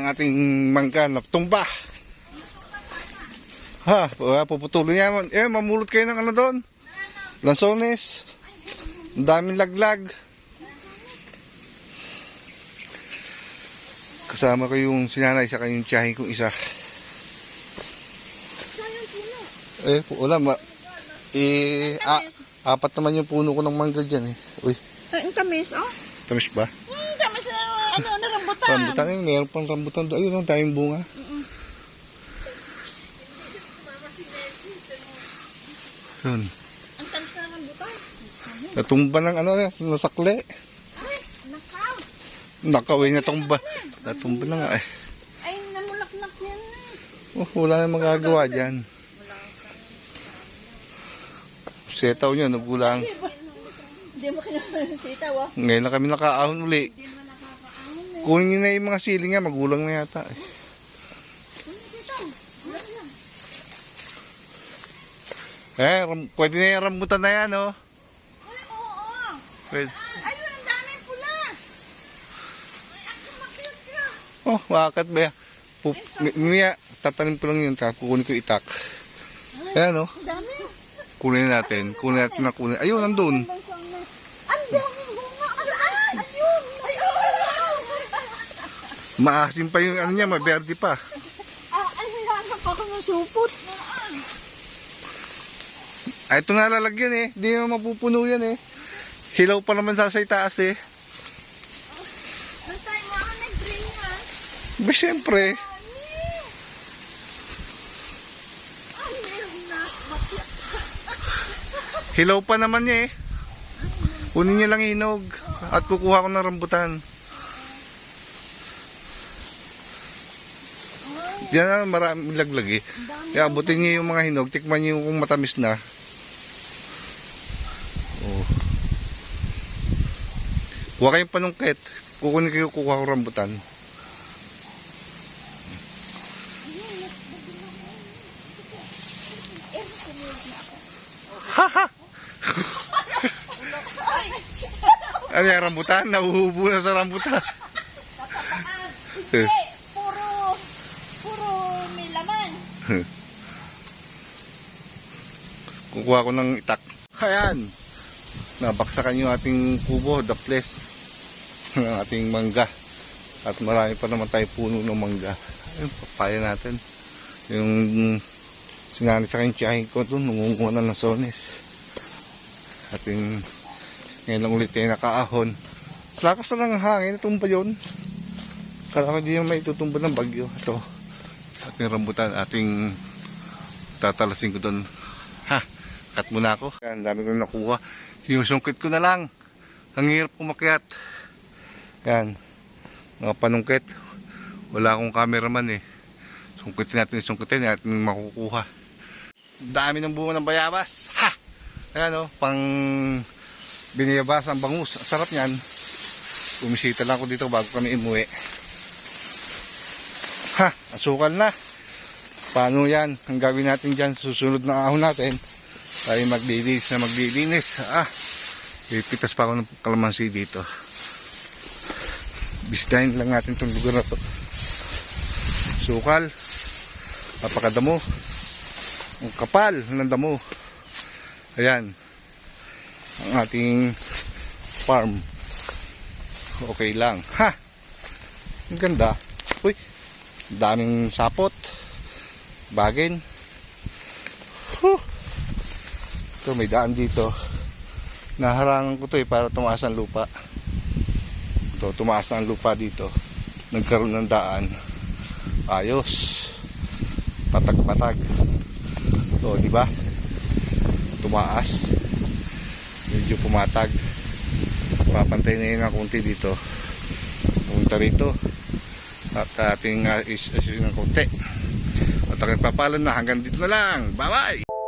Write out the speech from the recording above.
ang ating mangga na tumba. Ha, puputulin niya. Mamulot kayo ng ano doon. Lansones. Ang daming laglag. Kasama ko yung sinanay, saka yung tiyahin kong isa. Wala. Apat naman yung puno ko ng mangga dyan eh. Uy. Ang tamis, oh. Tamis ba? Tamis na rambutan. Rambutan eh. Mayroon pang rambutan doon. Ayun, ang daming bunga. Yun. Ang tamis na rambutan. Natumba ng ano, nasakli. Ay, nakaw. Nakawin na tumba. Natumba na nga eh. Ay, namulak-nak yan eh. Wala na magagawa dyan. Setaw nyo, nagulang. Hindi mo kinakain ng sitaw, ah. Ngayon na kami nakaahon uli. Hindi mo nakakaahon eh. Kunin nyo na yung mga siling nga, magulang na yata eh. Pwede na yung rambutan na yan, oh. Ay, oo. Pwede. Ayun, ang daming pula. Ay, ako makiyot ka. Oh, bakit ba? Mia, tatanim ko lang yun, tapos kukunin ko itak. Ayan, oh. Ang dami. Kunin natin na kunin. Ayun, nandun. Ang daming bunga. Ayun. Maasim pa yung ano niya, maberde pa. Ay, hanap ako ng supot. Ay, ito nga lalagyan eh. Hindi naman mapupuno yan eh. Hilaw pa naman sa itaas eh. Ang tayo mga nag-green ha. Ba, syempre. Ay, meron na. Hilaw pa naman niya eh. Kunin niya lang hinog. At kukuha ko ng rambutan. Diyan na maraming laglag eh. Kaya abutin niyo yung mga hinog. Tikman niyo kung matamis na. Oh. Kuha kayong panungkit. Kukuha ko rambutan. Haha! Ano yung rambutan? Nahuhubo na sa rambutan. Hindi, puro may laman. Kukuha ko ng itak. Ayan. Nabaksakan yung ating kubo, the place ng ating mangga. At marami pa naman tayo puno ng mangga. Ayun, papaya natin. Yung sinani sa kanyang tiyahin ko doon, nangunguha na ng sones. Ating ngayon lang ulit tayo nakaahon. Lakas na ng hangin, tumba yun. Kala ko hindi naman maitutumba ng bagyo. Ito, ating rambutan, ating tatalasin ko doon. Ha, cut muna ako. Ang dami ko nakuha. Yung sungkit ko na lang. Ang hirap kumakyat. Yan, mga panungkit. Wala akong cameraman eh. Sungkitin natin makukuha. Dami ng bunga ng bayabas. Ha! Ayan o, pang biniyabas ang bangus. Sarap niyan. Bumisita lang ako dito bago kami umuwi. Ha! Asukal na. Paano yan? Ang gawin natin dyan, susunod na ahon natin. Tayo maglilinis. Pipitas pa ako ng kalamansi dito. Bisitahin lang natin itong lugar na to. Sukal. Napakadamo. Ang kapal ng damo. Ayan. Ang ating farm. Okay lang. Ha! Ang ganda. Uy! Daming sapot. Bagin. Ito, may daan dito. Naharangan ko to para tumaas ang lupa. Ito, tumaas ang lupa dito. Nagkaroon ng daan. Ayos. Patag-patag. Ito, di ba? Tumaas. Medyo pumatag. Papantay na yun ang kunti dito. Pumunta rito. At ating issue ng kunti. At aking papalan na hanggang dito na lang. Bye-bye!